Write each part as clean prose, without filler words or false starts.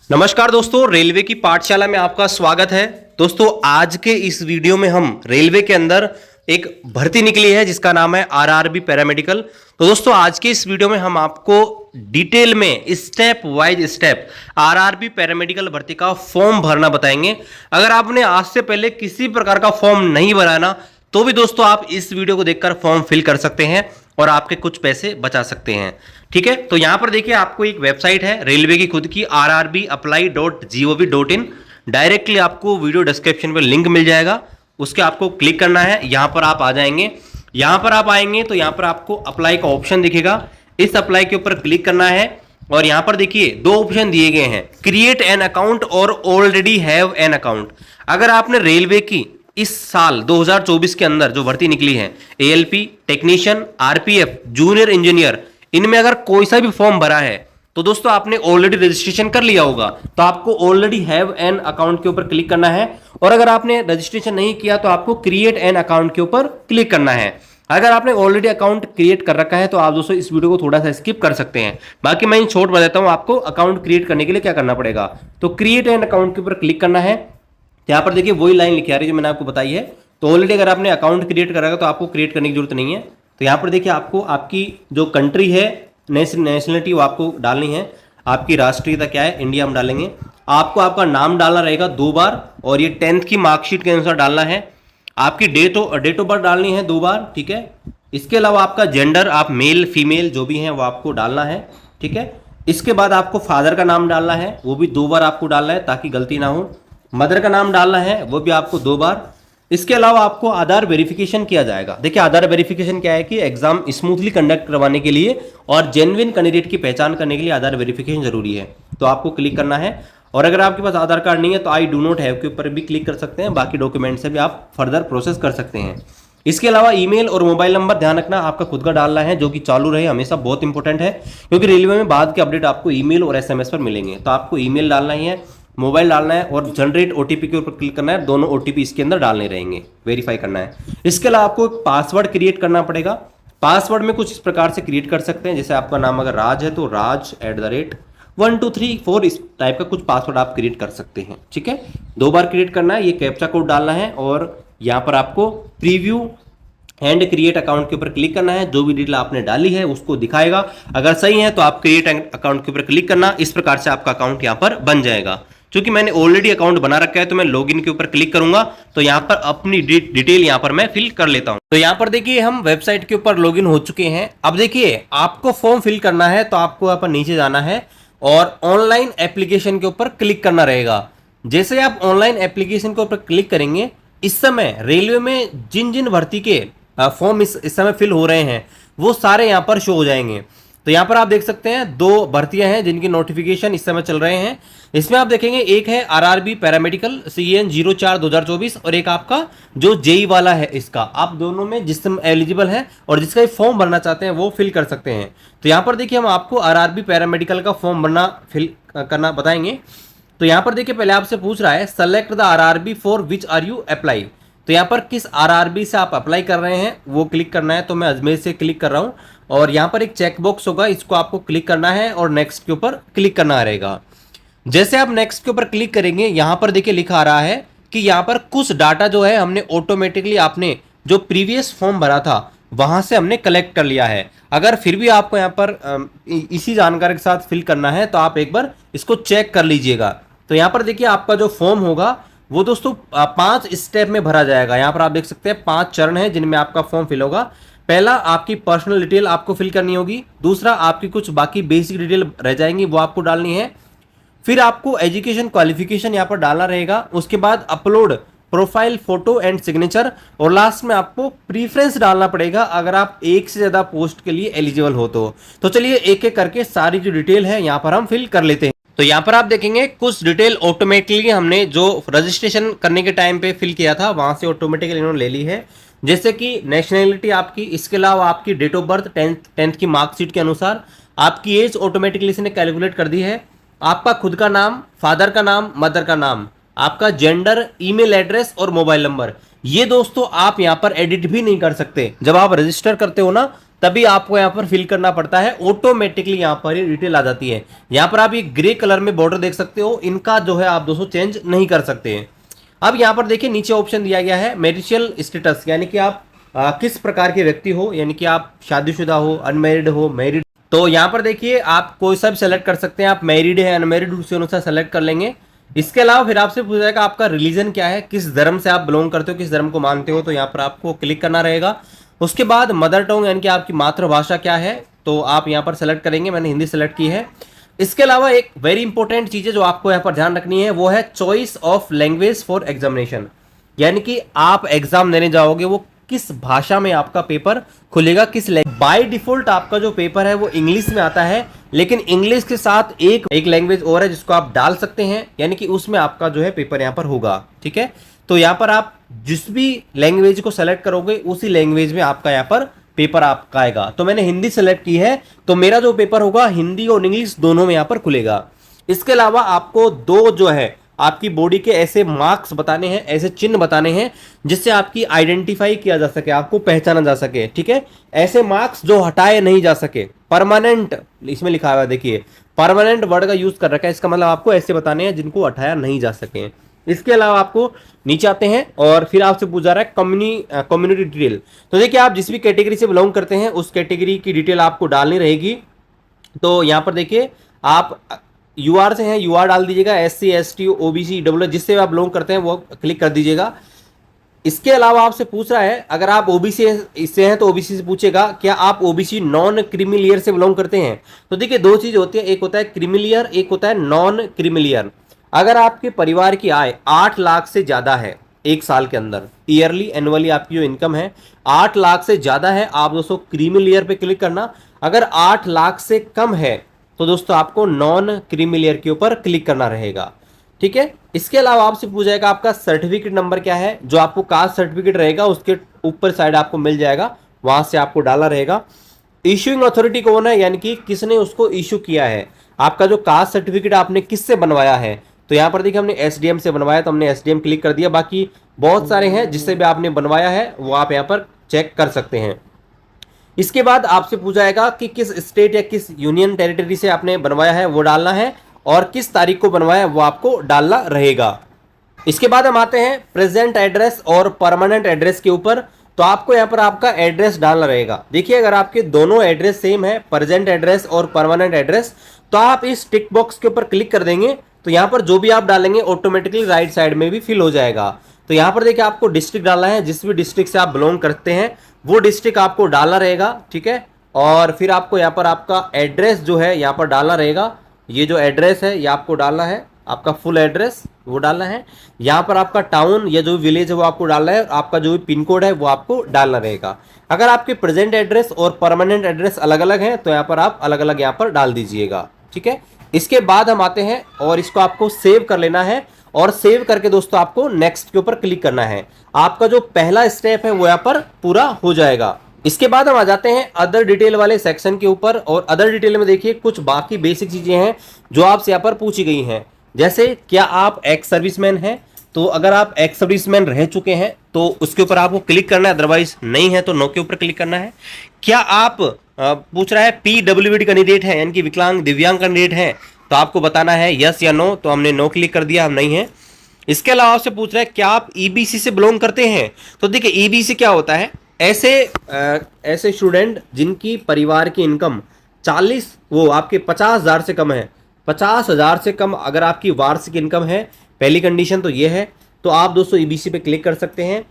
नमस्कार दोस्तों, रेलवे की पाठशाला में आपका स्वागत है। दोस्तों, आज के इस वीडियो में हम रेलवे के अंदर एक भर्ती निकली है जिसका नाम है आरआरबी पैरामेडिकल। तो दोस्तों, आज के इस वीडियो में हम आपको डिटेल में step wise step RRB paramedical भर्ती का फॉर्म भरना बताएंगे। अगर आपने आज से पहले किसी प्रकार का फॉर्म नहीं भरा ना, तो भी दोस्तों आप इस वीडियो को देखकर फॉर्म फिल कर सकते हैं और आपके कुछ पैसे बचा सकते हैं। ठीक है, तो यहां पर देखिए आपको एक वेबसाइट है रेलवे की खुद की rrbapply.gov.in। डायरेक्टली आपको वीडियो डिस्क्रिप्शन में लिंक मिल जाएगा, उसके आपको क्लिक करना है। यहां पर आप आ जाएंगे। यहां पर आप आएंगे तो यहां पर आपको अप्लाई का ऑप्शन दिखेगा। इस अप्लाई के ऊपर क्लिक करना है और यहां पर देखिए दो ऑप्शन दिए गए हैं, क्रिएट एन अकाउंट और ऑलरेडी हैव एन अकाउंट। अगर आपने रेलवे की इस साल 2024 के अंदर जो भर्ती निकली है ALP, technician, RPF, junior engineer, इनमें अगर कोई सा भी फॉर्म भरा है तो दोस्तों आपने ऑलरेडी रजिस्ट्रेशन कर लिया होगा, तो आपको ऑलरेडी हैव एन अकाउंट के ऊपर क्लिक करना है। और अगर आपने रजिस्ट्रेशन नहीं किया तो आपको क्रिएट एन अकाउंट के ऊपर क्लिक करना है। अगर आपने ऑलरेडी अकाउंट क्रिएट कर रखा है तो आप दोस्तों इस वीडियो को थोड़ा सा स्किप कर सकते हैं, बाकी मैं छोड़ बताता हूं आपको अकाउंट क्रिएट करने के लिए क्या करना पड़ेगा। तो क्रिएट एन अकाउंट के ऊपर क्लिक करना है। यहाँ पर देखिए वही लाइन लिखी आ रही है जो मैंने आपको बताई है। तो ऑलरेडी अगर आपने अकाउंट क्रिएट करा है तो आपको क्रिएट करने की जरूरत नहीं है। तो यहाँ पर देखिए आपको आपकी जो कंट्री है, नेशनलिटी, वो आपको डालनी है। आपकी राष्ट्रीयता क्या है, इंडिया हम डालेंगे। आपको आपका नाम डालना रहेगा 2 बार और ये 10th की मार्कशीट के अनुसार डालना है। आपकी डेट ऑफ बर्थ डालनी है 2 बार। ठीक है, इसके अलावा आपका जेंडर, आप मेल फीमेल जो भी हैं वो आपको डालना है। ठीक है, इसके बाद आपको फादर का नाम डालना है, वो भी 2 बार आपको डालना है ताकि गलती ना हो। मदर का नाम डालना है, वो भी आपको 2 बार। इसके अलावा आपको आधार वेरिफिकेशन किया जाएगा। देखिए आधार वेरिफिकेशन क्या है कि एग्जाम स्मूथली कंडक्ट करवाने के लिए और जेन्युइन कैंडिडेट की पहचान करने के लिए आधार वेरिफिकेशन जरूरी है, तो आपको क्लिक करना है। और अगर आपके पास आधार कार्ड नहीं है तो आई डू नॉट हैव के ऊपर भी क्लिक कर सकते हैं, बाकी डॉक्यूमेंट से भी आप फर्दर प्रोसेस कर सकते हैं। इसके अलावा ईमेल और मोबाइल नंबर ध्यान रखना आपका खुद का डालना है, जो कि चालू रहे हमेशा, बहुत इंपॉर्टेंट है, क्योंकि रेलवे में बाद के अपडेट आपको ईमेल और एसएमएस पर मिलेंगे। तो आपको ईमेल डालना ही है, मोबाइल डालना है और जनरेट ओटीपी के ऊपर क्लिक करना है। दोनों ओटीपी इसके अंदर डालने रहेंगे, वेरीफाई करना है। इसके अलावा आपको एक पासवर्ड क्रिएट करना पड़ेगा। पासवर्ड में कुछ इस प्रकार से क्रिएट कर सकते हैं, जैसे आपका नाम अगर राज है तो राज@123 इस टाइप का कुछ पासवर्ड आप क्रिएट कर सकते हैं। ठीक है, 2 बार क्रिएट करना है, ये कैप्चा कोड डालना है और यहाँ पर आपको प्रीव्यू एंड क्रिएट अकाउंट के ऊपर क्लिक करना है। जो भी डिटेल आपने डाली है उसको दिखाएगा, अगर सही है तो आप क्रिएट अकाउंट के ऊपर क्लिक करना। इस प्रकार से आपका अकाउंट यहाँ पर बन जाएगा। क्योंकि मैंने ऑलरेडी अकाउंट बना रखा है तो मैं लॉगिन के ऊपर क्लिक करूंगा, तो यहाँ पर अपनी डिटेल यहाँ पर मैं फिल कर लेता हूँ। तो यहाँ पर देखिए हम वेबसाइट के ऊपर लॉगिन हो चुके हैं। अब देखिए आपको फॉर्म फिल करना है तो आपको यहाँ पर नीचे जाना है और ऑनलाइन एप्लीकेशन के ऊपर क्लिक करना रहेगा। जैसे आप ऑनलाइन एप्लीकेशन के ऊपर क्लिक करेंगे, इस समय रेलवे में जिन जिन भर्ती के फॉर्म इस समय फिल हो रहे हैं वो सारे यहाँ पर शो हो जाएंगे। तो यहाँ पर आप देख सकते हैं 2 भर्तियां हैं जिनकी नोटिफिकेशन इस समय चल रहे हैं। इसमें आप देखेंगे एक है आरआरबी पैरामेडिकल CN 04/2024 और एक आपका जो जेई वाला है। इसका आप दोनों में जिस एलिजिबल है और जिसका फॉर्म भरना चाहते हैं वो फिल कर सकते हैं। तो यहाँ पर देखिए हम आपको आरआरबी पैरामेडिकल का फॉर्म भरना फिल करना बताएंगे। तो यहाँ पर देखिए पहले आपसे पूछ रहा है select the RRB for which are you apply. तो यहाँ पर किस आरआरबी से आप अप्लाई कर रहे हैं वो क्लिक करना है। तो मैं अजमेर से क्लिक कर रहा हूँ और यहाँ पर एक चेक बॉक्स होगा, इसको आपको क्लिक करना है और नेक्स्ट के ऊपर क्लिक करना रहेगा। जैसे आप नेक्स्ट के ऊपर क्लिक करेंगे, यहाँ पर देखिए लिखा आ रहा है कि यहाँ पर कुछ डाटा जो है हमने ऑटोमेटिकली आपने जो प्रीवियस फॉर्म भरा था वहां से हमने कलेक्ट कर लिया है। अगर फिर भी आपको यहाँ पर इसी जानकारी के साथ फिल करना है तो आप एक बार इसको चेक कर लीजिएगा। तो यहाँ पर देखिए आपका जो फॉर्म होगा वो दोस्तों 5 स्टेप में भरा जाएगा। यहाँ पर आप देख सकते हैं 5 चरण हैं जिनमें आपका फॉर्म फिल होगा। पहला आपकी पर्सनल डिटेल आपको फिल करनी होगी। दूसरा आपकी कुछ बाकी बेसिक डिटेल रह जाएंगी वो आपको डालनी है। फिर आपको एजुकेशन क्वालिफिकेशन यहाँ पर डालना रहेगा। उसके बाद upload profile photo and signature और लास्ट में आपको प्रीफरेंस डालना पड़ेगा अगर आप एक से ज्यादा पोस्ट के लिए एलिजिबल हो तो चलिए एक एक करके सारी जो डिटेल है यहाँ पर हम फिल कर लेते हैं। तो यहाँ पर आप देखेंगे कुछ डिटेल ऑटोमेटिकली हमने जो रजिस्ट्रेशन करने के टाइम पे फिल किया था वहां से ऑटोमेटिकली इन्होंने ले ली है, जैसे कि नेशनलिटी आपकी, इसके अलावा आपकी डेट ऑफ बर्थ 10th की मार्कशीट के अनुसार, आपकी एज ऑटोमेटिकली इसने कैलकुलेट कर दी है, आपका खुद का नाम, फादर का नाम, मदर का नाम, आपका जेंडर, ईमेल एड्रेस और मोबाइल नंबर। ये दोस्तों आप यहाँ पर एडिट भी नहीं कर सकते। जब आप रजिस्टर करते हो ना तभी आपको यहाँ पर फिल करना पड़ता है, ऑटोमेटिकली यहाँ पर ये डिटेल आ जाती है। यहाँ पर आप ये ग्रे कलर में बॉर्डर देख सकते हो, इनका जो है आप दोस्तों चेंज नहीं कर सकते हैं। अब यहाँ पर देखिए नीचे ऑप्शन दिया गया है मैरिटल स्टेटस, यानी कि आप किस प्रकार के व्यक्ति हो, यानी कि आप शादीशुदा हो, अनमैरिड हो, मैरिड। तो यहाँ पर देखिए आप कोई सा भी सेलेक्ट कर सकते हैं, आप मैरिड है अनमैरिड उसी अनुसार सेलेक्ट कर लेंगे। इसके अलावा फिर आपसे पूछा जाएगा आपका रिलीजन क्या है, किस धर्म से आप बिलोंग करते हो, किस धर्म को मानते हो, तो यहाँ पर आपको क्लिक करना रहेगा। उसके बाद मदर टंग यानी कि आपकी मातृभाषा क्या है, तो आप यहाँ पर सेलेक्ट करेंगे, मैंने हिंदी सेलेक्ट की है। इसके अलावा एक वेरी इंपॉर्टेंट चीज है जो आपको यहाँ पर ध्यान रखनी है, वो है choice of language for examination, यानी कि आप एग्जाम देने जाओगे वो किस भाषा में आपका पेपर खुलेगा, किस बाय डिफॉल्ट आपका जो पेपर है वो इंग्लिश में आता है, लेकिन इंग्लिश के साथ एक लैंग्वेज और है जिसको आप डाल सकते हैं, यानी कि उसमें आपका जो है पेपर यहाँ पर होगा। ठीक है, तो यहाँ पर आप जिस भी लैंग्वेज को सेलेक्ट करोगे उसी लैंग्वेज में आपका यहाँ पर पेपर आपका आएगा। तो मैंने हिंदी सेलेक्ट की है, तो मेरा जो पेपर होगा हिंदी और इंग्लिश दोनों में यहाँ पर खुलेगा। इसके अलावा आपको दो जो है आपकी बॉडी के ऐसे मार्क्स बताने हैं, ऐसे चिन्ह बताने हैं जिससे आपकी आइडेंटिफाई किया जा सके, आपको पहचाना जा सके। ठीक है, ऐसे मार्क्स जो हटाए नहीं जा सके, परमानेंट इसमें लिखा हुआ है, देखिए परमानेंट वर्ड का यूज कर रखा है, इसका मतलब आपको ऐसे बताने हैं जिनको हटाया नहीं जा सके। इसके अलावा आपको नीचे आते हैं और फिर आपसे पूछा रहा है कम्युनिटी डिटेल। तो देखिए आप जिस भी कैटेगरी से बिलोंग करते हैं उस कैटेगरी की डिटेल आपको डालनी रहेगी। तो यहाँ पर देखिए आप यूआर से हैं, यूआर डाल दीजिएगा, SC ST OBC डब्ल्यू जिससे आप बिलोंग करते हैं वो क्लिक कर दीजिएगा। इसके अलावा आपसे पूछ रहा है अगर आप ओबीसी से हैं तो ओबीसी से पूछेगा क्या आप ओबीसी नॉन क्रीमिलियर से बिलोंग करते हैं। तो देखिए दो चीज होती है, एक होता है क्रीमिलियर, एक होता है नॉन क्रीमिलियर। अगर आपके परिवार की आय 8 लाख से ज्यादा है एक साल के अंदर, ईयरली एनुअली आपकी जो इनकम है 8 लाख से ज्यादा है, आप दोस्तों क्रीमिलियर पे क्लिक करना। अगर 8 लाख से कम है तो दोस्तों आपको नॉन क्रीमिलियर के ऊपर क्लिक करना रहेगा। ठीक है, इसके अलावा आपसे पूछा जाएगा आपका सर्टिफिकेट नंबर क्या है, जो आपको कास्ट सर्टिफिकेट रहेगा उसके ऊपर साइड आपको मिल जाएगा, वहां से आपको डाला रहेगा। इश्यूइंग अथॉरिटी कौन है, यानी कि किसने उसको इशू किया है। आपका जो कास्ट सर्टिफिकेट आपने किससे बनवाया है, तो यहाँ पर देखिए हमने एसडीएम से बनवाया तो हमने एसडीएम क्लिक कर दिया। बाकी बहुत सारे हैं जिससे भी आपने बनवाया है वो आप यहाँ पर चेक कर सकते हैं। इसके बाद आपसे पूछा जाएगा कि किस स्टेट या किस यूनियन टेरिटरी से आपने बनवाया है वो डालना है, और किस तारीख को बनवाया वो आपको डालना रहेगा। इसके बाद हम आते हैं प्रेजेंट एड्रेस और परमानेंट एड्रेस के ऊपर। तो आपको यहाँ पर आपका एड्रेस डालना रहेगा। देखिए अगर आपके दोनों एड्रेस सेम है, प्रेजेंट एड्रेस और परमानेंट एड्रेस, तो आप इस टिक बॉक्स के ऊपर क्लिक कर देंगे तो यहाँ पर जो भी आप डालेंगे ऑटोमेटिकली राइट साइड में भी फिल हो जाएगा। तो यहाँ पर देखिए आपको डिस्ट्रिक्ट डालना है, जिस भी डिस्ट्रिक्ट से आप बिलोंग करते हैं वो डिस्ट्रिक्ट आपको डालना रहेगा। ठीक है, और फिर आपको यहाँ पर आपका एड्रेस जो है यहाँ पर डालना रहेगा। ये जो एड्रेस है ये आपको डालना है, आपका फुल एड्रेस वो डालना है। यहाँ पर आपका टाउन या जो विलेज है वो आपको डालना है, आपका जो भी पिन कोड है वो आपको डालना रहेगा। अगर आपके प्रेजेंट एड्रेस और परमानेंट एड्रेस अलग अलग हैं तो यहाँ पर आप अलग अलग यहाँ पर डाल दीजिएगा। ठीक है, इसके बाद हम आते हैं और इसको आपको सेव कर लेना है, और सेव करके दोस्तों आपको नेक्स्ट के ऊपर क्लिक करना है। आपका जो पहला स्टेप है वो यहाँ पर पूरा हो जाएगा। इसके बाद हम आ जाते हैं अदर डिटेल वाले सेक्शन के ऊपर, और अदर डिटेल में देखिए कुछ बाकी बेसिक चीजें हैं जो आपसे यहाँ पर पूछी गई हैं। जैसे क्या आप एक्स सर्विसमैन हैं, तो अगर आप एक्स सर्विसमैन रह चुके हैं तो उसके ऊपर आपको क्लिक करना है, अदरवाइज नहीं है तो नो के ऊपर क्लिक करना है। क्या आप पूछ रहा है पीडब्ल्यूडी कैंडिडेट है, यानी कि विकलांग दिव्यांग कैंडिडेट है, तो आपको बताना है यस या नो, तो हमने नो क्लिक कर दिया, हम नहीं है। इसके अलावा आपसे पूछ रहा है क्या आप ईबीसी से बिलोंग करते हैं, तो देखिए ईबीसी क्या होता है, ऐसे स्टूडेंट जिनकी परिवार की इनकम 50,000 से कम है, 50,000 से कम अगर आपकी वार्षिक इनकम है, पहली कंडीशन तो ये है, तो आप दोस्तों ईबीसी पे क्लिक कर सकते हैं।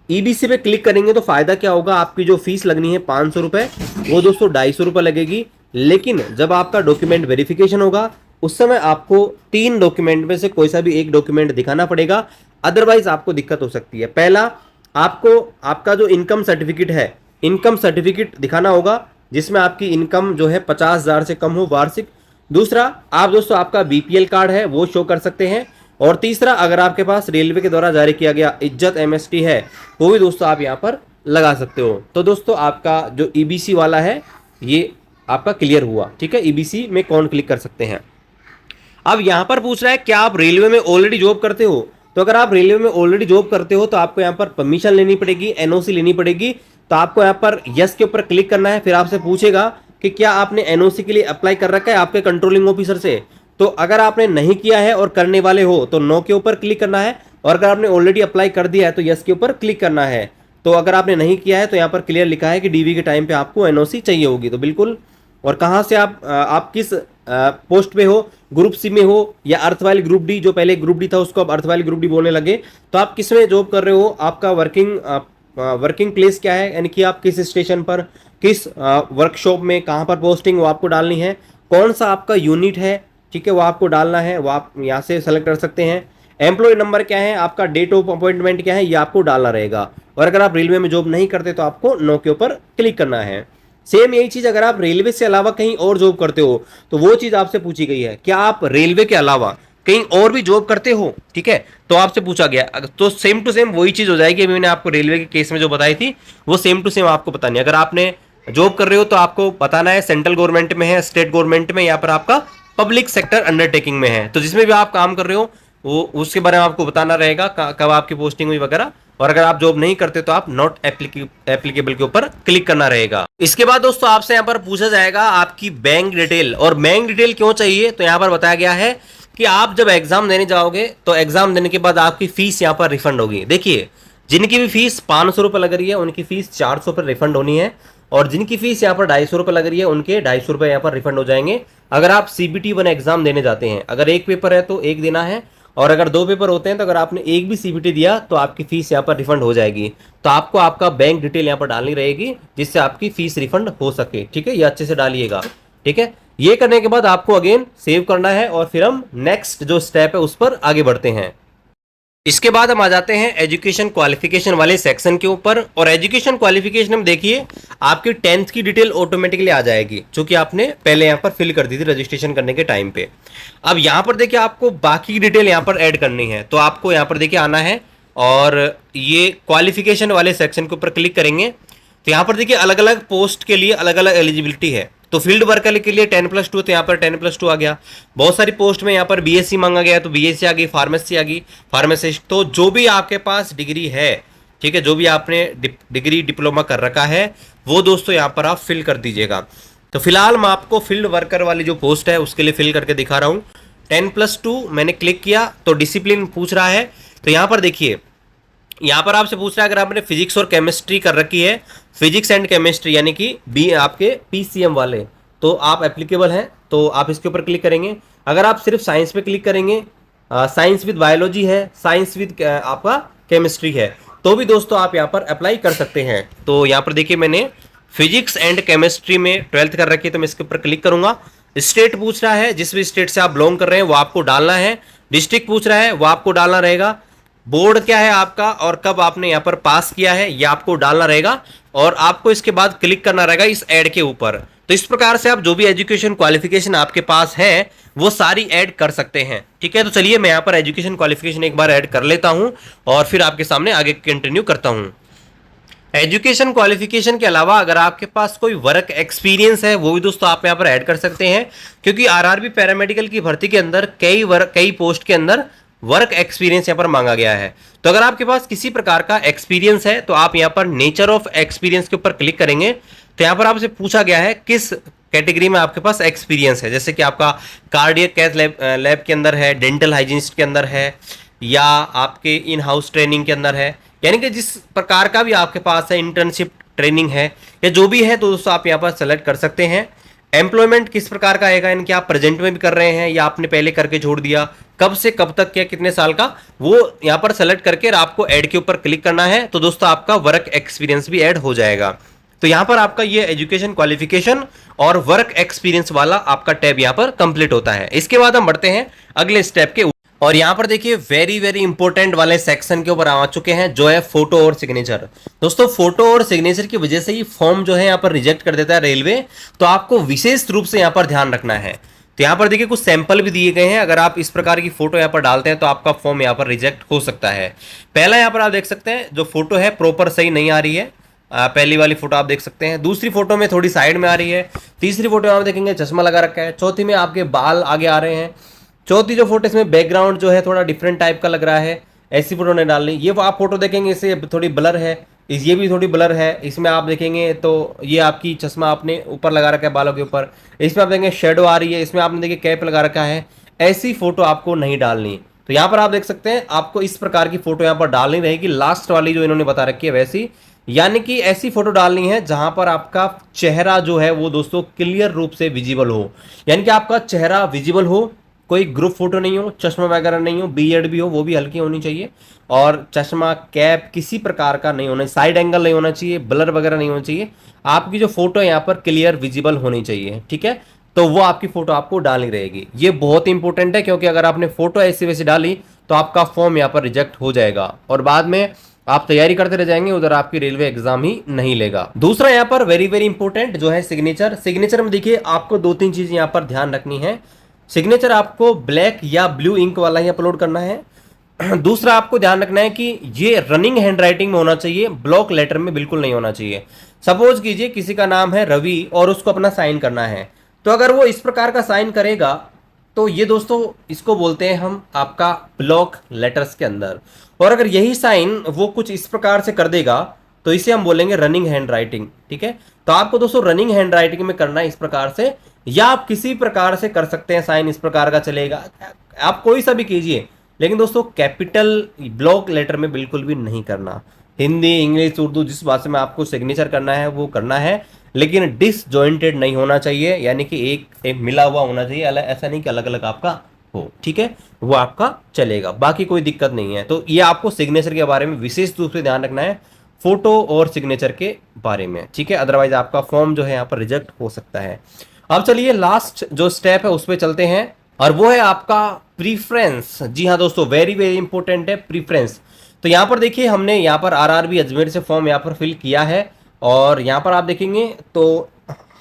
ईबीसी पे क्लिक करेंगे तो फायदा क्या होगा, आपकी जो फीस लगनी है 500 रुपये वो दोस्तों 250 रुपये लगेगी। लेकिन जब आपका डॉक्यूमेंट वेरिफिकेशन होगा उस समय आपको 3 डॉक्यूमेंट में से कोई सा भी एक डॉक्यूमेंट दिखाना पड़ेगा, अदरवाइज आपको दिक्कत हो सकती है। पहला, आपको आपका जो इनकम सर्टिफिकेट है, इनकम सर्टिफिकेट दिखाना होगा जिसमें आपकी इनकम जो है 50,000 से कम हो वार्षिक। दूसरा, आप दोस्तों आपका बीपीएल कार्ड है वो शो कर सकते हैं। और तीसरा, अगर आपके पास रेलवे के द्वारा जारी किया गया इज्जत एमएसटी है वो भी दोस्तों आप यहाँ पर लगा सकते हो। तो दोस्तों आपका जो ईबीसी वाला है ये आपका क्लियर हुआ। ठीक है, ईबीसी में कौन क्लिक कर सकते हैं। अब यहाँ पर पूछ रहा है क्या आप रेलवे में ऑलरेडी जॉब करते हो, तो अगर आप रेलवे में ऑलरेडी जॉब करते हो तो आपको यहाँ पर परमिशन लेनी पड़ेगी, एनओसी लेनी पड़ेगी, तो आपको यहाँ पर यस के ऊपर क्लिक करना है। फिर आपसे पूछेगा कि क्या आपने एनओसी के लिए अप्लाई कर रखा है आपके कंट्रोलिंग ऑफिसर से। तो अगर आपने नहीं किया है और करने वाले हो तो नो के ऊपर क्लिक करना है, और अगर आपने ऑलरेडी अप्लाई कर दिया है तो यस के ऊपर क्लिक करना है। तो अगर आपने नहीं किया है तो यहाँ पर क्लियर लिखा है कि डीवी के टाइम पे आपको एनओसी चाहिए होगी, तो बिल्कुल। और कहाँ से आप किस पोस्ट पे हो, ग्रुप सी में हो या अर्थ वाली ग्रुप डी, जो पहले ग्रुप डी था उसको अब अर्थ वाली ग्रुप डी बोलने लगे, तो आप किस में जॉब कर रहे हो, आपका वर्किंग प्लेस क्या है, यानी कि आप किस स्टेशन पर, किस वर्कशॉप में, कहाँ पर पोस्टिंग वो आपको डालनी है, कौन सा आपका यूनिट है, ठीक है, वो आपको डालना है, वो आप यहाँ से सेलेक्ट कर सकते हैं। एम्प्लॉय नंबर क्या है, आपका डेट ऑफ अपॉइंटमेंट क्या है, ये आपको डालना रहेगा। और अगर आप रेलवे में जॉब नहीं करते तो आपको नो के ऊपर क्लिक करना है। सेम यही चीज अगर आप रेलवे से अलावा कहीं और जॉब करते हो तो वो चीज आपसे पूछी गई है, क्या आप रेलवे के अलावा कहीं और भी जॉब करते हो, ठीक है, तो आपसे पूछा गया, तो सेम टू सेम वही चीज हो जाएगी। मैंने आपको रेलवे के केस में जो बताई थी वो सेम टू सेम आपको बतानी है। अगर आपने जॉब कर रहे हो तो आपको बताना है सेंट्रल गवर्नमेंट में है, स्टेट गवर्नमेंट में, या पर आपका पब्लिक सेक्टर अंडरटेकिंग में है, तो जिसमें भी आप काम कर रहे हो वो उसके बारे में आपको बताना रहेगा कब आपकी पोस्टिंग हुई वगैरह। और अगर आप जॉब नहीं करते तो आप नॉट एप्लीकेबल के ऊपर क्लिक करना रहेगा। इसके बाद दोस्तों आपसे यहाँ पर पूछा जाएगा आपकी बैंक डिटेल। और बैंक डिटेल क्यों चाहिए, तो यहाँ पर बताया गया है कि आप जब एग्जाम देने जाओगे तो एग्जाम देने के बाद आपकी फीस यहाँ पर रिफंड होगी। देखिए, जिनकी भी फीस 500 रुपये लग रही है उनकी फीस 400 पर रिफंड होनी है, और जिनकी फीस यहाँ पर 250 रुपये लग रही है उनके 250 रुपये यहाँ पर रिफंड हो जाएंगे। अगर आप CBT 1 एग्जाम देने जाते हैं, अगर एक पेपर है तो एक देना है, और अगर 2 पेपर होते हैं तो अगर आपने एक भी CBT दिया तो आपकी फीस यहाँ पर रिफंड हो जाएगी। तो आपको आपका बैंक डिटेल यहाँ पर डालनी रहेगी जिससे आपकी फीस रिफंड हो सके, ठीक है, ये अच्छे से डालिएगा, ठीक है। ये करने के बाद आपको अगेन सेव करना है और फिर हम नेक्स्ट जो स्टेप है उस पर आगे बढ़ते हैं। इसके बाद हम आ जाते हैं एजुकेशन क्वालिफिकेशन वाले सेक्शन के ऊपर। और एजुकेशन क्वालिफिकेशन में देखिए आपकी 10th की डिटेल ऑटोमेटिकली आ जाएगी, जो कि आपने पहले यहाँ पर फिल कर दी थी रजिस्ट्रेशन करने के टाइम पे। अब यहाँ पर देखिए आपको बाकी की डिटेल यहाँ पर ऐड करनी है, तो आपको यहाँ पर देखिए आना है और ये क्वालिफिकेशन वाले सेक्शन के ऊपर क्लिक करेंगे। तो यहाँ पर देखिए अलग अलग पोस्ट के लिए अलग अलग एलिजिबिलिटी है। तो फील्ड वर्कर के लिए 10+2, तो यहाँ पर 10+2 आ गया। बहुत सारी पोस्ट में यहाँ पर BSc मांगा गया तो BSc आ गई, फार्मेसी आ गई, फार्मासिस्ट। तो जो भी आपके पास डिग्री है, ठीक है, जो भी आपने डिग्री डिप्लोमा कर रखा है वो दोस्तों यहाँ पर आप फिल कर दीजिएगा। तो फिलहाल मैं आपको फील्ड वर्कर वाली जो पोस्ट है उसके लिए फिल करके दिखा रहा हूँ। 10+2 मैंने क्लिक किया तो डिसिप्लिन पूछ रहा है। तो यहाँ पर देखिए, यहाँ पर आपसे पूछ रहा है अगर आपने फिजिक्स और केमिस्ट्री कर रखी है, फिजिक्स एंड केमिस्ट्री यानी कि बी आपके PCM वाले, तो आप एप्लीकेबल हैं, तो आप इसके ऊपर क्लिक करेंगे। अगर आप सिर्फ साइंस पे क्लिक करेंगे, साइंस विद बायोलॉजी है, साइंस विद आपका केमिस्ट्री है, तो भी दोस्तों आप यहाँ पर अप्लाई कर सकते हैं। तो यहाँ पर देखिए मैंने फिजिक्स एंड केमिस्ट्री में 12th कर रखी है, तो मैं इसके ऊपर क्लिक करूंगा। स्टेट पूछ रहा है, जिस भी स्टेट से आप बिलोंग कर रहे हैं वो आपको डालना है। डिस्ट्रिक्ट पूछ रहा है, वो आपको डालना रहेगा। बोर्ड क्या है आपका और कब आपने यहाँ पर पास किया है ये आपको डालना रहेगा, और आपको इसके बाद क्लिक करना रहेगा इस ऐड के ऊपर। तो इस प्रकार से आप जो भी एजुकेशन क्वालिफिकेशन आपके पास है वो सारी ऐड कर सकते हैं, ठीक है। तो चलिए मैं यहाँ पर एजुकेशन क्वालिफिकेशन एक बार ऐड कर लेता हूँ और फिर आपके सामने आगे कंटिन्यू करता हूँ। एजुकेशन क्वालिफिकेशन के अलावा अगर आपके पास कोई वर्क एक्सपीरियंस है वो भी दोस्तों आप यहाँ पर ऐड कर सकते हैं, क्योंकि RRB पैरामेडिकल की भर्ती के अंदर कई पोस्ट के अंदर वर्क एक्सपीरियंस यहाँ पर मांगा गया है। तो अगर आपके पास किसी प्रकार का एक्सपीरियंस है तो आप यहाँ पर नेचर ऑफ एक्सपीरियंस के ऊपर क्लिक करेंगे। तो यहाँ पर आपसे पूछा गया है किस कैटेगरी में आपके पास एक्सपीरियंस है, जैसे कि आपका कार्डियक कैथ लैब के अंदर है, डेंटल हाइजीनिस्ट के अंदर है, या आपके इन हाउस ट्रेनिंग के अंदर है, यानी कि जिस प्रकार का भी आपके पास है, इंटर्नशिप ट्रेनिंग है या जो भी है, तो दोस्तों आप यहाँ पर सेलेक्ट कर सकते हैं। एम्प्लॉयमेंट किस प्रकार का आएगा, यानी कि आप प्रेजेंट में भी कर रहे हैं या आपने पहले करके छोड़ दिया, कब से कब तक क्या, कितने साल का, वो यहाँ पर सेलेक्ट करके आपको ऐड के ऊपर क्लिक करना है। तो दोस्तों आपका वर्क एक्सपीरियंस भी ऐड हो जाएगा। तो यहाँ पर आपका ये एजुकेशन क्वालिफिकेशन और वर्क एक्सपीरियंस वाला आपका टैब यहाँ पर कंप्लीट होता है। इसके बाद हम बढ़ते हैं अगले स्टेप के, और यहाँ पर देखिए वेरी वेरी इंपॉर्टेंट वाले सेक्शन के ऊपर आ चुके हैं, जो है फोटो और सिग्नेचर। दोस्तों फोटो और सिग्नेचर की वजह से ही फॉर्म जो है यहाँ पर रिजेक्ट कर देता है रेलवे, तो आपको विशेष रूप से यहाँ पर ध्यान रखना है। तो यहाँ पर देखिए कुछ सैंपल भी दिए गए हैं, अगर आप इस प्रकार की फोटो यहाँ पर डालते हैं तो आपका फॉर्म यहाँ पर रिजेक्ट हो सकता है। पहला यहाँ पर आप देख सकते हैं जो फोटो है प्रॉपर सही नहीं आ रही है, पहली वाली फोटो आप देख सकते हैं, दूसरी फोटो में थोड़ी साइड में आ रही है, तीसरी फोटो में आप देखेंगे चश्मा लगा रखा है, चौथी में आपके बाल आगे आ रहे हैं, चौथी जो फोटो इसमें बैकग्राउंड जो है थोड़ा डिफरेंट टाइप का लग रहा है, ऐसी फोटो नहीं डालनी। ये आप फोटो देखेंगे इसे थोड़ी ब्लर है, ये भी थोड़ी ब्लर है। इसमें आप देखेंगे तो ये आपकी चश्मा आपने ऊपर लगा रखा है बालों के ऊपर, इसमें आप देखेंगे शेडो आ रही है, इसमें आपने देखिए कैप लगा रखा है। ऐसी फोटो आपको नहीं डालनी। तो यहाँ पर आप देख सकते हैं आपको इस प्रकार की फोटो यहाँ पर डालनी रहेगी, लास्ट वाली जो इन्होंने बता रखी है वैसी, यानी कि ऐसी फोटो डालनी है जहां पर आपका चेहरा जो है वो दोस्तों क्लियर रूप से विजिबल हो, यानी कि आपका चेहरा विजिबल हो, कोई ग्रुप फोटो नहीं हो, चश्मा वगैरह नहीं हो, बियर्ड भी हो वो भी हल्की होनी चाहिए, और चश्मा कैप किसी प्रकार का नहीं होना, साइड एंगल नहीं होना चाहिए, ब्लर वगैरह नहीं होना चाहिए। आपकी जो फोटो है यहाँ पर क्लियर विजिबल होनी चाहिए, ठीक है। तो वो आपकी फोटो आपको डालनी रहेगी। ये बहुत इंपॉर्टेंट है, क्योंकि अगर आपने फोटो ऐसी वैसी डाली तो आपका फॉर्म यहाँ पर रिजेक्ट हो जाएगा और बाद में आप तैयारी करते रह जाएंगे, उधर आपकी रेलवे एग्जाम ही नहीं लेगा। दूसरा यहाँ पर वेरी वेरी इंपॉर्टेंट जो है सिग्नेचर। सिग्नेचर में देखिए आपको दो तीन चीज यहाँ पर ध्यान रखनी है। सिग्नेचर आपको ब्लैक या ब्लू इंक वाला ही अपलोड करना है। दूसरा आपको ध्यान रखना है कि ये रनिंग हैंडराइटिंग में होना चाहिए, ब्लॉक लेटर में बिल्कुल नहीं होना चाहिए। सपोज कीजिए किसी का नाम है रवि और उसको अपना साइन करना है, तो अगर वो इस प्रकार का साइन करेगा तो ये दोस्तों इसको बोलते हैं हम आपका ब्लॉक लेटर्स के अंदर। और अगर यही साइन वो कुछ इस प्रकार से कर देगा तो इसे हम बोलेंगे रनिंग हैंडराइटिंग, ठीक है। तो आपको दोस्तों रनिंग हैंडराइटिंग में करना है इस प्रकार से, या आप किसी प्रकार से कर सकते हैं, साइन इस प्रकार का चलेगा, आप कोई सा भी कीजिए, लेकिन दोस्तों कैपिटल ब्लॉक लेटर में बिल्कुल भी नहीं करना। हिंदी इंग्लिश उर्दू जिस भाषा में आपको सिग्नेचर करना है वो करना है, लेकिन डिसजॉइंटेड नहीं होना चाहिए, यानी कि एक मिला हुआ होना चाहिए, ऐसा नहीं कि अलग अलग आपका हो, ठीक है, वो आपका चलेगा, बाकी कोई दिक्कत नहीं है। तो ये आपको सिग्नेचर के बारे में विशेष रूप से ध्यान रखना है, फोटो और सिग्नेचर के बारे में, ठीक है, अदरवाइज आपका फॉर्म जो है यहाँ पर रिजेक्ट हो सकता है। अब चलिए लास्ट जो स्टेप है उस पर चलते हैं, और वो है आपका प्रीफ्रेंस। जी हाँ दोस्तों, वेरी वेरी इंपॉर्टेंट है प्रीफ्रेंस। तो यहाँ पर देखिए हमने यहाँ पर आरआरबी अजमेर से फॉर्म यहाँ पर फिल किया है, और यहाँ पर आप देखेंगे तो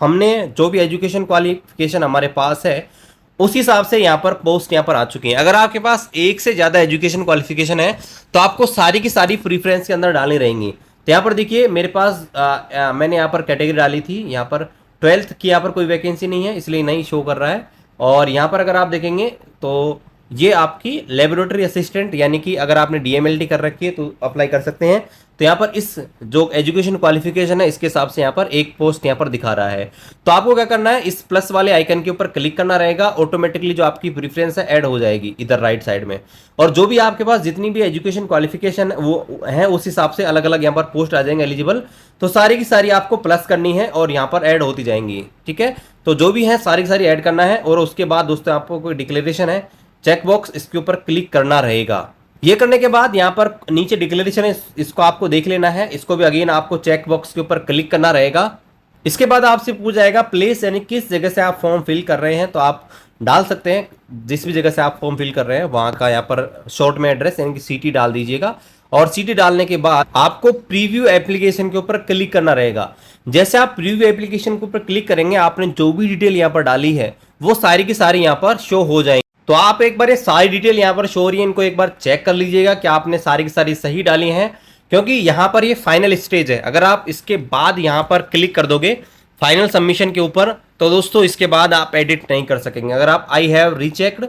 हमने जो भी एजुकेशन क्वालिफिकेशन हमारे पास है उस हिसाब से यहाँ पर पोस्ट यहाँ पर आ चुकी है। अगर आपके पास एक से ज़्यादा एजुकेशन क्वालिफिकेशन है तो आपको सारी की सारी प्रीफ्रेंस के अंदर डालनी रहेंगी। तो यहाँ पर देखिए मेरे पास मैंने यहाँ पर कैटेगरी डाली थी, यहाँ पर 12th की यहाँ पर कोई वैकेंसी नहीं है इसलिए नहीं शो कर रहा है। और यहाँ पर अगर आप देखेंगे तो ये आपकी लेबोरेटरी असिस्टेंट, यानी कि अगर आपने डीएमएलटी कर रखी है तो अप्लाई कर सकते हैं। तो यहाँ पर इस जो एजुकेशन क्वालिफिकेशन है इसके हिसाब से यहाँ पर एक पोस्ट यहाँ पर दिखा रहा है। तो आपको क्या करना है, इस प्लस वाले आइकन के ऊपर क्लिक करना रहेगा, ऑटोमेटिकली जो आपकी प्रेफरेंस है ऐड हो जाएगी इधर राइट साइड में, और जो भी आपके पास जितनी भी एजुकेशन क्वालिफिकेशन वो है उस हिसाब से अलग अलग यहाँ पर पोस्ट आ जाएंगे एलिजिबल। तो सारी की सारी आपको प्लस करनी है और यहाँ पर ऐड होती जाएंगी, ठीक है। तो जो भी है सारी की सारी ऐड करना है, और उसके बाद दोस्तों आपको कोई डिक्लेरेशन है, चेकबॉक्स इसके ऊपर क्लिक करना रहेगा। ये करने के बाद यहाँ पर नीचे डिक्लेरेशन है, इसको आपको देख लेना है, इसको भी अगेन आपको चेक बॉक्स के ऊपर क्लिक करना रहेगा। इसके बाद आपसे पूछ जाएगा प्लेस, यानी किस जगह से आप फॉर्म फिल कर रहे हैं, तो आप डाल सकते हैं जिस भी जगह से आप फॉर्म फिल कर रहे हैं वहाँ का यहाँ पर शॉर्ट में एड्रेस यानी कि सिटी डाल दीजिएगा। और सिटी डालने के बाद आपको प्रीव्यू एप्लीकेशन के ऊपर क्लिक करना रहेगा। जैसे आप प्रीव्यू एप्लीकेशन के ऊपर क्लिक करेंगे आपने जो भी डिटेल यहाँ पर डाली है वो सारी की सारी यहाँ पर शो हो जाएगी। तो आप एक बार ये सारी डिटेल यहाँ पर शो हो रही है, इनको एक बार चेक कर लीजिएगा कि आपने सारी की सारी सही डाली हैं, क्योंकि यहाँ पर ये फाइनल स्टेज है। अगर आप इसके बाद यहाँ पर क्लिक कर दोगे फाइनल सबमिशन के ऊपर तो दोस्तों इसके बाद आप एडिट नहीं कर सकेंगे। अगर आप आई हैव रीचेक्ड,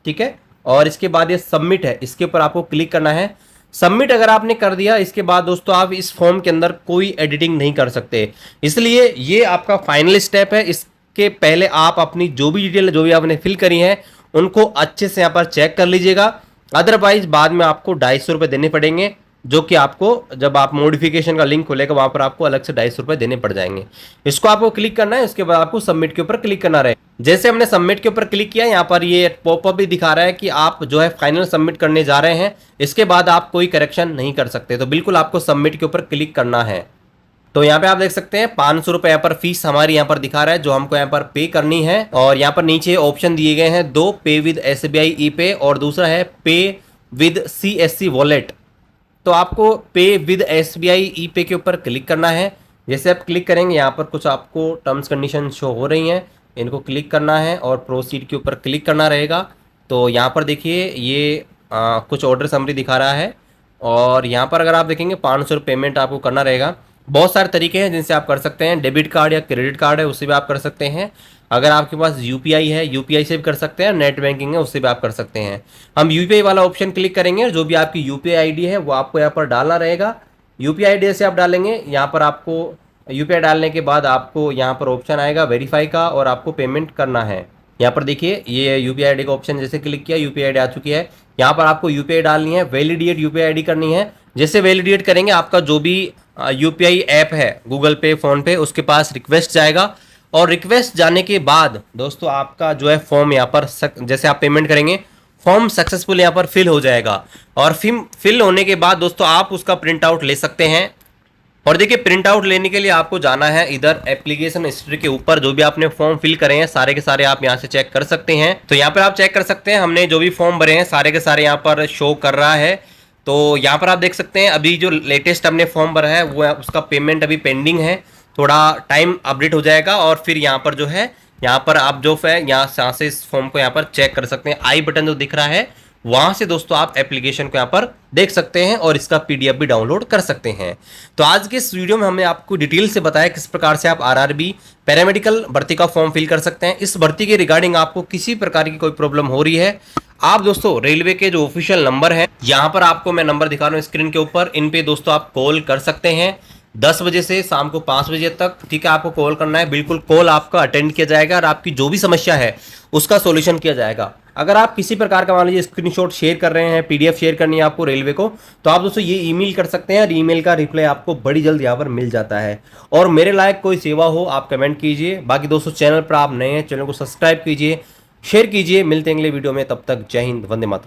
ठीक है, और इसके बाद ये सबमिट है, इसके ऊपर आपको क्लिक करना है। सबमिट अगर आपने कर दिया इसके बाद दोस्तों आप इस फॉर्म के अंदर कोई एडिटिंग नहीं कर सकते, इसलिए ये आपका फाइनल स्टेप है। इसके पहले आप अपनी जो भी डिटेल जो भी आपने फिल करी है उनको अच्छे से यहाँ पर चेक कर लीजिएगा, अदरवाइज बाद में आपको 250 रुपये देने पड़ेंगे, जो कि आपको जब आप मॉडिफिकेशन का लिंक खोलेगा वहाँ पर आपको अलग से 250 रुपये देने पड़ जाएंगे। इसको आपको क्लिक करना है, उसके बाद आपको सबमिट के ऊपर क्लिक करना रहे। जैसे हमने सबमिट के ऊपर क्लिक किया यहाँ पर ये पॉपअप भी दिखा रहा है कि आप जो है फाइनल सबमिट करने जा रहे हैं, इसके बाद आप कोई करेक्शन नहीं कर सकते, तो बिल्कुल आपको सबमिट के ऊपर क्लिक करना है। तो यहाँ पे आप देख सकते हैं 500 रुपये यहाँ पर फीस हमारी यहाँ पर दिखा रहा है जो हमको यहाँ पर पे करनी है। और यहाँ पर नीचे ऑप्शन दिए गए हैं दो, पे विद SBI ई पे और दूसरा है पे विद CSC वॉलेट। तो आपको पे विद SBI ई पे के ऊपर क्लिक करना है। जैसे आप क्लिक करेंगे यहाँ पर कुछ आपको टर्म्स कंडीशन शो हो रही हैं, इनको क्लिक करना है और प्रोसीड के ऊपर क्लिक करना रहेगा। तो यहाँ पर देखिए ये कुछ ऑर्डर समरी दिखा रहा है, और यहाँ पर अगर आप देखेंगे 500 पेमेंट आपको करना रहेगा। बहुत सारे तरीके हैं जिनसे आप कर सकते हैं, डेबिट कार्ड या क्रेडिट कार्ड है उससे भी आप कर सकते हैं, अगर आपके पास UPI है UPI से भी कर सकते हैं, नेट बैंकिंग है उससे भी आप कर सकते हैं। हम UPI वाला ऑप्शन क्लिक करेंगे और जो भी आपकी UPI ID है वो आपको यहाँ पर डालना रहेगा। यूपीआई आईडी जैसे आप डालेंगे, यहाँ पर आपको यूपीआई डालने के बाद आपको यहाँ पर ऑप्शन आएगा वेरीफाई का और आपको पेमेंट करना है। यहाँ पर देखिए ये यूपीआई आईडी का ऑप्शन जैसे क्लिक किया यूपीआई आईडी आ चुकी है। यहाँ पर आपको यूपीआई डालनी है, वैलिडेट यूपीआई आईडी करनी है। जैसे वैलिडेट करेंगे आपका जो भी यूपीआई ऐप है गूगल पे फोन पे उसके पास रिक्वेस्ट जाएगा और रिक्वेस्ट जाने के बाद दोस्तों आपका जो है फॉर्म यहाँ पर जैसे आप पेमेंट करेंगे फॉर्म सक्सेसफुल यहाँ पर फिल हो जाएगा और फिल होने के बाद दोस्तों आप उसका प्रिंट आउट ले सकते हैं। और देखिए प्रिंट आउट लेने के लिए आपको जाना है इधर एप्लीकेशन हिस्ट्री के ऊपर, जो भी आपने फॉर्म फिल करे हैं सारे के सारे आप यहाँ से चेक कर सकते हैं। तो यहाँ पर आप चेक कर सकते हैं हमने जो भी फॉर्म भरे हैं सारे के सारे यहाँ पर शो कर रहा है। तो यहाँ पर आप देख सकते हैं अभी जो लेटेस्ट हमने फॉर्म भरा है वो उसका पेमेंट अभी पेंडिंग है, थोड़ा टाइम अपडेट हो जाएगा और फिर यहाँ पर जो है यहाँ पर आप जो है यहाँ से इस फॉर्म को यहाँ पर चेक कर सकते हैं। आई बटन जो दिख रहा है वहां से दोस्तों आप एप्लीकेशन को यहाँ पर देख सकते हैं और इसका पीडीएफ भी डाउनलोड कर सकते हैं। तो आज के इस वीडियो में हमने आपको डिटेल से बताया किस प्रकार से आप आरआरबी पैरामेडिकल भर्ती का फॉर्म फिल कर सकते हैं। इस भर्ती के रिगार्डिंग आपको किसी प्रकार की कोई प्रॉब्लम हो रही है, आप दोस्तों रेलवे के जो ऑफिशियल नंबर है यहाँ पर आपको मैं नंबर दिखा रहा हूँ स्क्रीन के ऊपर, इन पे दोस्तों आप कॉल कर सकते हैं 10 बजे से शाम को 5 बजे तक। ठीक है, आपको कॉल करना है, बिल्कुल कॉल आपका अटेंड किया जाएगा और आपकी जो भी समस्या है उसका सॉल्यूशन किया जाएगा। अगर आप किसी प्रकार का मान लीजिए स्क्रीनशॉट शेयर कर रहे हैं, पीडीएफ शेयर करनी है आपको रेलवे को, तो आप दोस्तों ये ईमेल कर सकते हैं और ईमेल का रिप्लाई आपको बड़ी जल्द यहाँ पर मिल जाता है। और मेरे लायक कोई सेवा हो आप कमेंट कीजिए। बाकी दोस्तों चैनल पर आप नए हैं, चैनल को सब्सक्राइब कीजिए, शेयर कीजिए। मिलते हैं अगले वीडियो में, तब तक जय हिंद, वंदे मातरम।